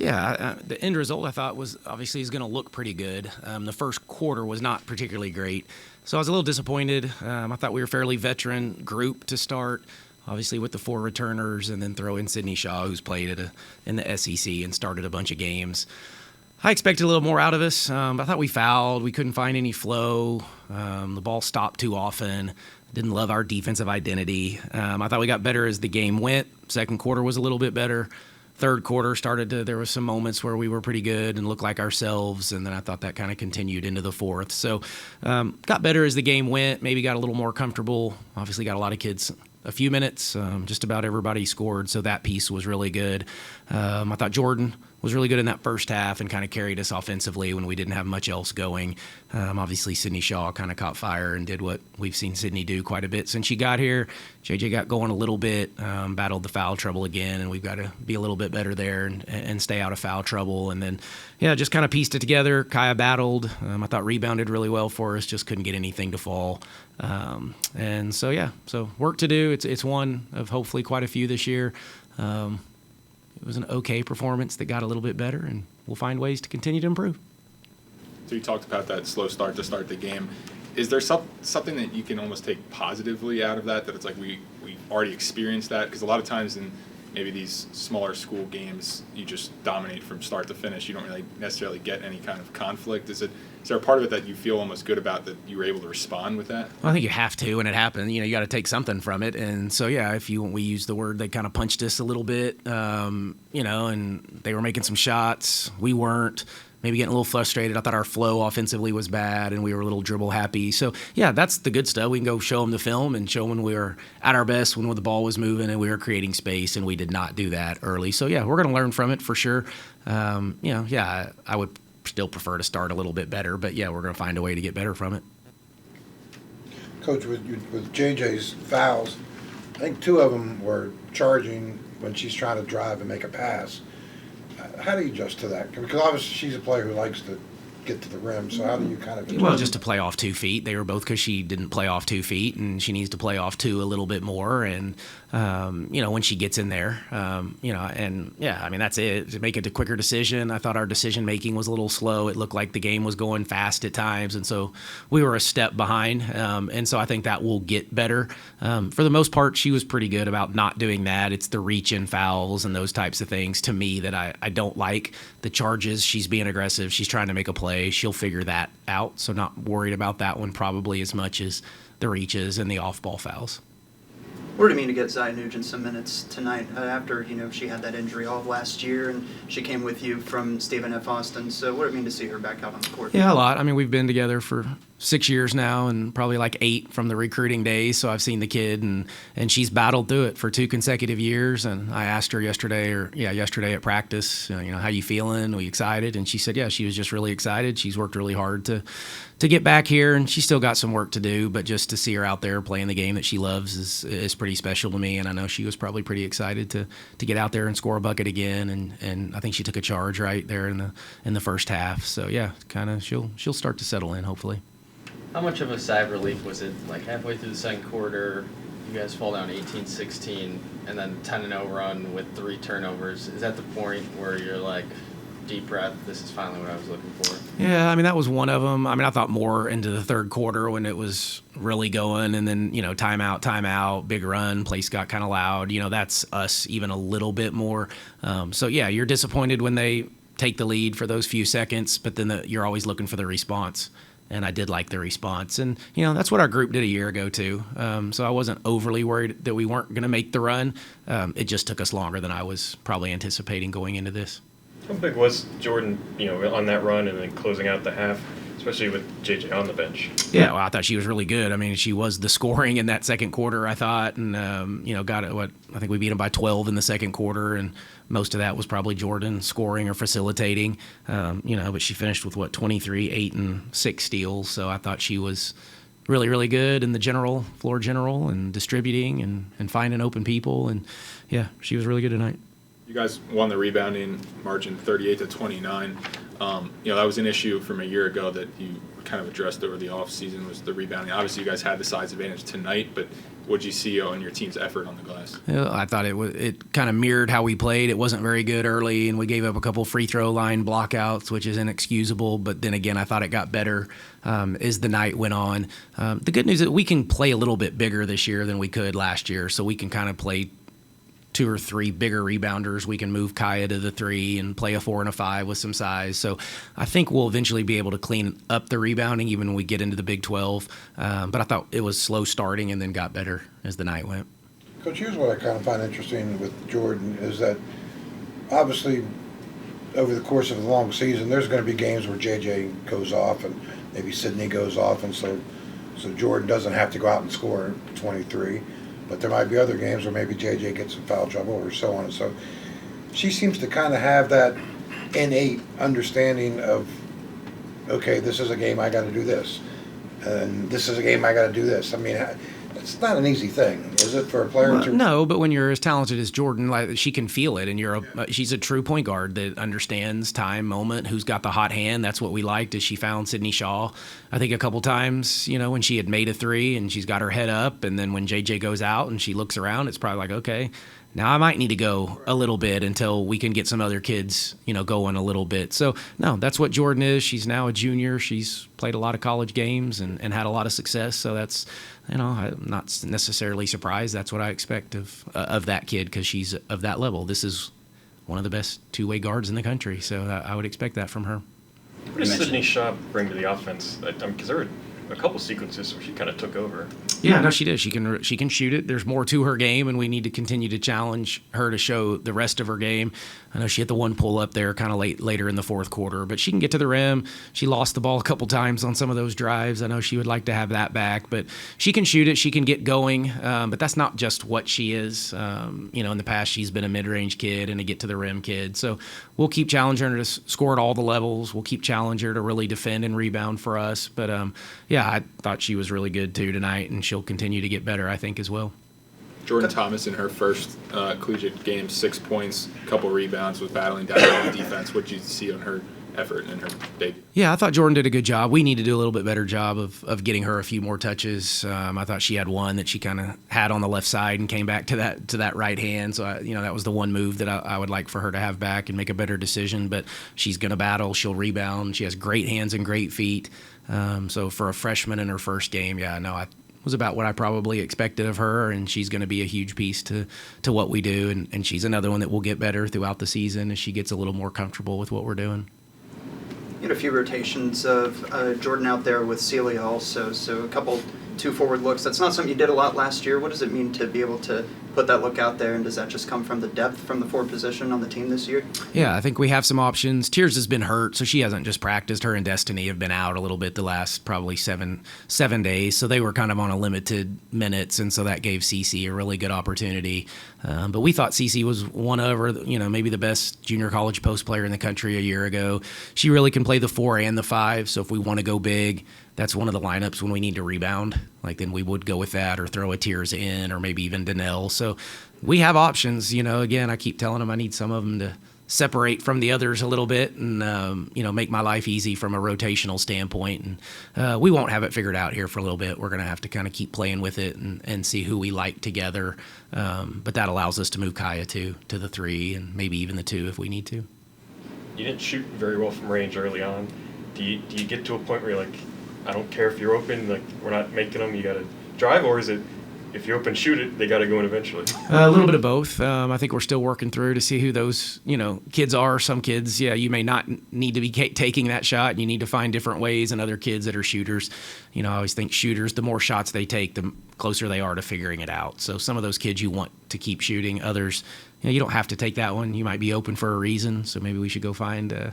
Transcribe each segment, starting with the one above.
Yeah, the end result I thought was obviously is going to look pretty good. The first quarter was not particularly great, so I was a little disappointed. I thought we were a fairly veteran group to start, obviously with the 4 returners, and then throw in Sydney Shaw, who's played in the SEC and started a bunch of games. I expected a little more out of us. I thought we fouled. We couldn't find any flow. The ball stopped too often. Didn't love our defensive identity. I thought we got better as the game went. Second quarter was a little bit better. Third quarter there was some moments where we were pretty good and looked like ourselves, and then I thought that kind of continued into the fourth. So got better as the game went, maybe got a little more comfortable. Obviously got a lot of kids a few minutes. Just about everybody scored, so that piece was really good. I thought Jordan was really good in that first half and kind of carried us offensively when we didn't have much else going. Obviously, Sydney Shaw kind of caught fire and did what we've seen Sydney do quite a bit since she got here. JJ got going a little bit, battled the foul trouble again, and we've got to be a little bit better there and stay out of foul trouble. And then, just kind of pieced it together. Kaya battled. I thought rebounded really well for us, just couldn't get anything to fall. And so work to do. It's one of hopefully quite a few this year. It was an okay performance that got a little bit better, and we'll find ways to continue to improve. So you talked about that slow start to start the game. Is there something that you can almost take positively out of that it's like we already experienced that? Because a lot of times in maybe these smaller school games, you just dominate from start to finish. You don't really necessarily get any kind of conflict. Is there a part of it that you feel almost good about that you were able to respond with that? Well, I think you have to when it happened. You got to take something from it. And so, we use the word, they kind of punched us a little bit, and they were making some shots. We weren't. Maybe getting a little frustrated. I thought our flow offensively was bad, and we were a little dribble happy. So, that's the good stuff. We can go show them the film and show when we were at our best, when the ball was moving and we were creating space, and we did not do that early. So, we're going to learn from it for sure. I would still prefer to start a little bit better, but, we're going to find a way to get better from it. Coach, with JJ's fouls, I think 2 of them were charging when she's trying to drive and make a pass. How do you adjust to that? Because obviously she's a player who likes to get to the rim, so how do you kind of adjust? Well, just to play off 2 feet. They were both because she didn't play off 2 feet, and she needs to play off 2 a little bit more. And, when she gets in there, that's it. To make a quicker decision. I thought our decision-making was a little slow. It looked like the game was going fast at times, and so we were a step behind. And so I think that will get better. For the most part, she was pretty good about not doing that. It's the reach-in fouls and those types of things, to me, that I don't like. The charges, she's being aggressive. She's trying to make a play. She'll figure that out, so not worried about that one probably as much as the reaches and the off-ball fouls. What did it mean to get Zaya Nugent some minutes tonight after, she had that injury all of last year, and she came with you from Stephen F. Austin? So what did it mean to see her back out on the court? Yeah, a lot. I mean, we've been together for 6 years now, and probably like 8 from the recruiting days. So I've seen the kid, and she's battled through it for 2 consecutive years. And I asked her yesterday at practice, how you feeling? Are you excited? And she said, she was just really excited. She's worked really hard to get back here, and she's still got some work to do, but just to see her out there playing the game that she loves is pretty special to me. And I know she was probably pretty excited to get out there and score a bucket again. And I think she took a charge right there in the first half. So kind of she'll start to settle in hopefully. How much of a sigh of relief was it, like halfway through the second quarter, you guys fall down 18-16, and then 10-0 run with 3 turnovers? Is that the point where you're like, deep breath, this is finally what I was looking for? Yeah, I mean, that was one of them. I mean, I thought more into the third quarter when it was really going, and then, timeout, big run, place got kind of loud. That's us even a little bit more. So, you're disappointed when they take the lead for those few seconds, but then you're always looking for the response. And I did like the response. And, that's what our group did a year ago, too. So I wasn't overly worried that we weren't going to make the run. It just took us longer than I was probably anticipating going into this. How big was Jordan, on that run and then closing out the half, especially with JJ on the bench? Yeah, well, I thought she was really good. I mean, she was the scoring in that second quarter, I thought, and got it. I think we beat them by 12 in the second quarter, and most of that was probably Jordan scoring or facilitating. But she finished with 23, 8, and 6 steals. So I thought she was really, really good in the floor general, and distributing and finding open people, and she was really good tonight. You guys won the rebounding margin 38-29. That was an issue from a year ago that you kind of addressed over the offseason, was the rebounding. Obviously, you guys had the size advantage tonight, but what'd you see on your team's effort on the glass? I thought it kind of mirrored how we played. It wasn't very good early, and we gave up a couple free throw line blockouts, which is inexcusable. But then again, I thought it got better as the night went on. The good news is that we can play a little bit bigger this year than we could last year, so we can kind of play 2 or 3 bigger rebounders. We can move Kaya to the 3 and play a 4 and a 5 with some size. So I think we'll eventually be able to clean up the rebounding even when we get into the Big 12. But I thought it was slow starting and then got better as the night went. Coach, here's what I kind of find interesting with Jordan is that obviously over the course of a long season, there's going to be games where JJ goes off and maybe Sydney goes off, and so Jordan doesn't have to go out and score 23. But there might be other games where maybe JJ gets in foul trouble or so on and so. She seems to kind of have that innate understanding of, okay, this is a game I got to do this, and this is a game I got to do this. I mean, it's not an easy thing, is it, for a player to? No, but when you're as talented as Jordan, like, she can feel it, and she's a true point guard that understands time, moment, who's got the hot hand. That's what we liked, is she found Sydney Shaw, I think, a couple times, when she had made a 3 and she's got her head up, and then when JJ goes out and she looks around, it's probably like, okay, now I might need to go a little bit until we can get some other kids, going a little bit. So, no, that's what Jordan is. She's now a junior. She's played a lot of college games and had a lot of success. So that's, I'm not necessarily surprised. That's what I expect of that kid, because she's of that level. This is one of the best two-way guards in the country. So I would expect that from her. What does Sydney Shaw bring to the offense? Because there were a couple sequences where she kind of took over. Yeah, no, she did. She can shoot it. There's more to her game, and we need to continue to challenge her to show the rest of her game. I know she hit the one pull up there kind of later in the fourth quarter, but she can get to the rim. She lost the ball a couple times on some of those drives. I know she would like to have that back, but she can shoot it. She can get going, but that's not just what she is. In the past, she's been a mid-range kid and a get-to-the-rim kid. So we'll keep challenging her to score at all the levels. We'll keep challenging her to really defend and rebound for us. But, yeah, I thought she was really good, too, tonight, and she'll continue to get better, I think, as well. Jordan Thomas in her first collegiate game, 6 points, a couple rebounds, was battling down on the defense. What did you see on her effort in her debut? Yeah, I thought Jordan did a good job. We need to do a little bit better job of getting her a few more touches. I thought she had one that she kind of had on the left side and came back to that right hand. So that was the one move that I would like for her to have back and make a better decision. But she's going to battle. She'll rebound. She has great hands and great feet. So for a freshman in her first game, I was about what I probably expected of her, and she's going to be a huge piece to what we do. And she's another one that will get better throughout the season as she gets a little more comfortable with what we're doing. You had a few rotations of Jordan out there with Celia also, so a couple 2 forward looks. That's not something you did a lot last year. What does it mean to be able to put that look out there, and does that just come from the depth from the forward position on the team this year? Yeah, I think we have some options. Tears has been hurt, so she hasn't just practiced. Her and Destiny have been out a little bit the last probably seven days, so they were kind of on a limited minutes, and so that gave Cece a really good opportunity. But we thought Cece was one of her, maybe the best junior college post player in the country a year ago. She really can play the 4 and the 5, so if we want to go big, that's one of the lineups when we need to rebound. Then we would go with that, or throw a Tears in, or maybe even Danelle. So we have options. Again, I keep telling them I need some of them to separate from the others a little bit and, make my life easy from a rotational standpoint. And we won't have it figured out here for a little bit. We're going to have to kind of keep playing with it and see who we like together. But that allows us to move Kaya to the 3 and maybe even the 2 if we need to. You didn't shoot very well from range early on. Do you get to a point where you're like, I don't care if you're open, we're not making them, you got to drive, or is it, if you're open, shoot it, they got to go in eventually? A little bit of both. I think we're still working through to see who those, kids are. Some kids, you may not need to be taking that shot, and you need to find different ways, and other kids that are shooters. I always think shooters, the more shots they take, the closer they are to figuring it out. So some of those kids you want to keep shooting. Others, you don't have to take that one. You might be open for a reason, so maybe we should go find a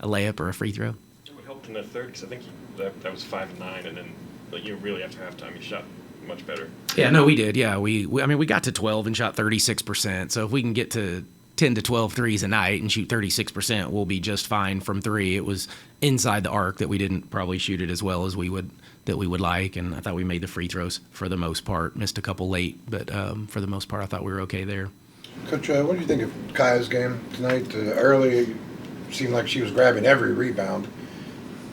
layup or a free throw. What helped in the third, because I think that was 5 and 9, and then really after halftime you shot much better. Yeah, no, we did. Yeah, we got to 12 and shot 36%. So if we can get to 10 to 12 threes a night and shoot 36%, we'll be just fine from 3. It was inside the arc that we didn't probably shoot it as well as we would like, and I thought we made the free throws for the most part. Missed a couple late, but for the most part, I thought we were okay there. Coach, what do you think of Kaya's game tonight? Early, it seemed like she was grabbing every rebound,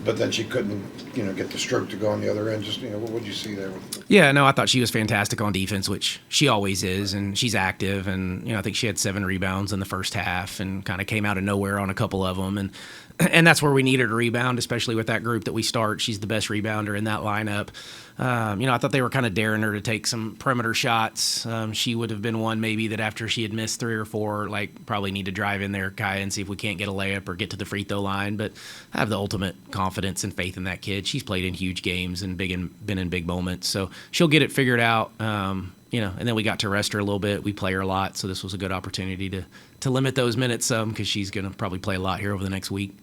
but then she couldn't get the stroke to go on the other end. Just, what would you see there? Yeah, no, I thought she was fantastic on defense, which she always is, and she's active. And I think she had 7 rebounds in the first half, and kind of came out of nowhere on a couple of them. And that's where we needed a rebound, especially with that group that we start. She's the best rebounder in that lineup. I thought they were kind of daring her to take some perimeter shots. She would have been one maybe that after she had missed 3 or 4, probably need to drive in there, Kaya, and see if we can't get a layup or get to the free throw line. But I have the ultimate confidence and faith in that kid. She's played in huge games and been in big moments, so she'll get it figured out. And then we got to rest her a little bit. We play her a lot, so this was a good opportunity to limit those minutes some, because she's going to probably play a lot here over the next week.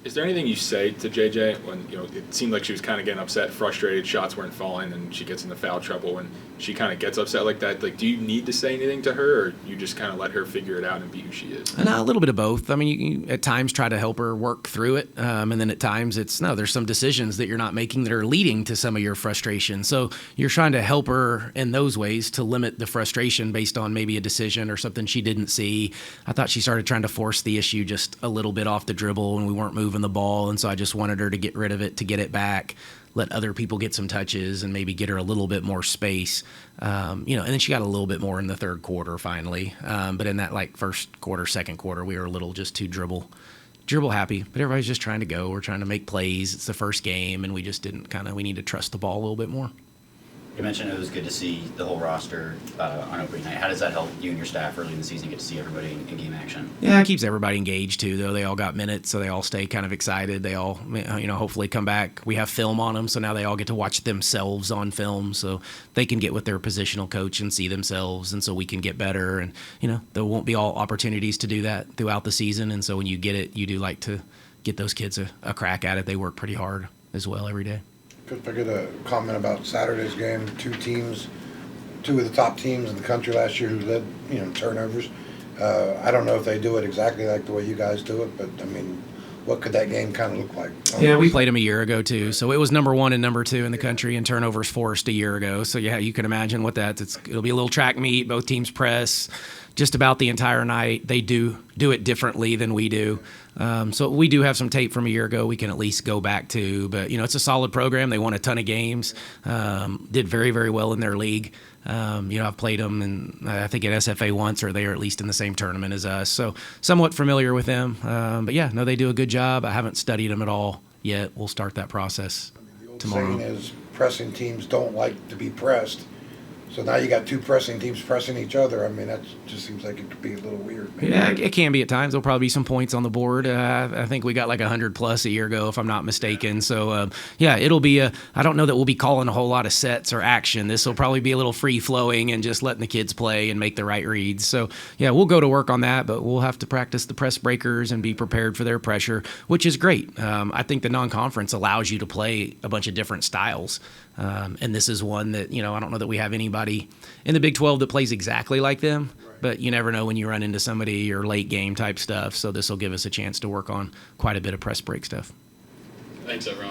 Is there anything you say to JJ when it seemed like she was kind of getting upset, frustrated, shots weren't falling, and she gets into foul trouble, and she kind of gets upset like that? Like, do you need to say anything to her, or you just kind of let her figure it out and be who she is? A little bit of both. I mean, you at times try to help her work through it, and then at times there's some decisions that you're not making that are leading to some of your frustration. So you're trying to help her in those ways to limit the frustration based on maybe a decision or something she didn't see. I thought she started trying to force the issue just a little bit off the dribble, and we weren't moving the ball, and so I just wanted her to get rid of it, to get it back, let other people get some touches, and maybe get her a little bit more space. And then she got a little bit more in the third quarter finally. But in that first quarter, second quarter, we were a little just too dribble happy. But everybody's just trying to go. We're trying to make plays. It's the first game, and we just didn't we need to trust the ball a little bit more. You mentioned it was good to see the whole roster on opening night. How does that help you and your staff early in the season get to see everybody in game action? Yeah, it keeps everybody engaged too, though. They all got minutes, so they all stay kind of excited. They all, hopefully come back. We have film on them, so now they all get to watch themselves on film, so they can get with their positional coach and see themselves, and so we can get better. And, there won't be all opportunities to do that throughout the season, and so when you get it, you do like to get those kids a crack at it. They work pretty hard as well every day. If I get a comment about Saturday's game, 2 of the top teams in the country last year who led, turnovers. I don't know if they do it exactly like the way you guys do it, but, what could that game kind of look like? Yeah, we played them a year ago, too. So it was number 1 and number 2 in the country in turnovers forced a year ago. So, yeah, you can imagine what it'll be a little track meet. Both teams press just about the entire night. They do it differently than we do. So we do have some tape from a year ago we can at least go back to. But, it's a solid program. They won a ton of games, did very, very well in their league. I've played them, and I think at SFA once, or they are at least in the same tournament as us. So somewhat familiar with them. But, yeah, no, they do a good job. I haven't studied them at all yet. We'll start that process tomorrow. The saying is pressing teams don't like to be pressed. So now you got 2 pressing teams pressing each other. That just seems like it could be a little weird. Maybe. Yeah, it can be at times. There'll probably be some points on the board. I think we got 100 plus a year ago, if I'm not mistaken. So, it'll be I don't know that we'll be calling a whole lot of sets or action. This will probably be a little free-flowing and just letting the kids play and make the right reads. So, yeah, we'll go to work on that, but we'll have to practice the press breakers and be prepared for their pressure, which is great. I think the non-conference allows you to play a bunch of different styles. And this is one that, I don't know that we have anybody in the Big 12 that plays exactly like them, but you never know when you run into somebody or late game type stuff. So this will give us a chance to work on quite a bit of press break stuff. Thanks, everyone.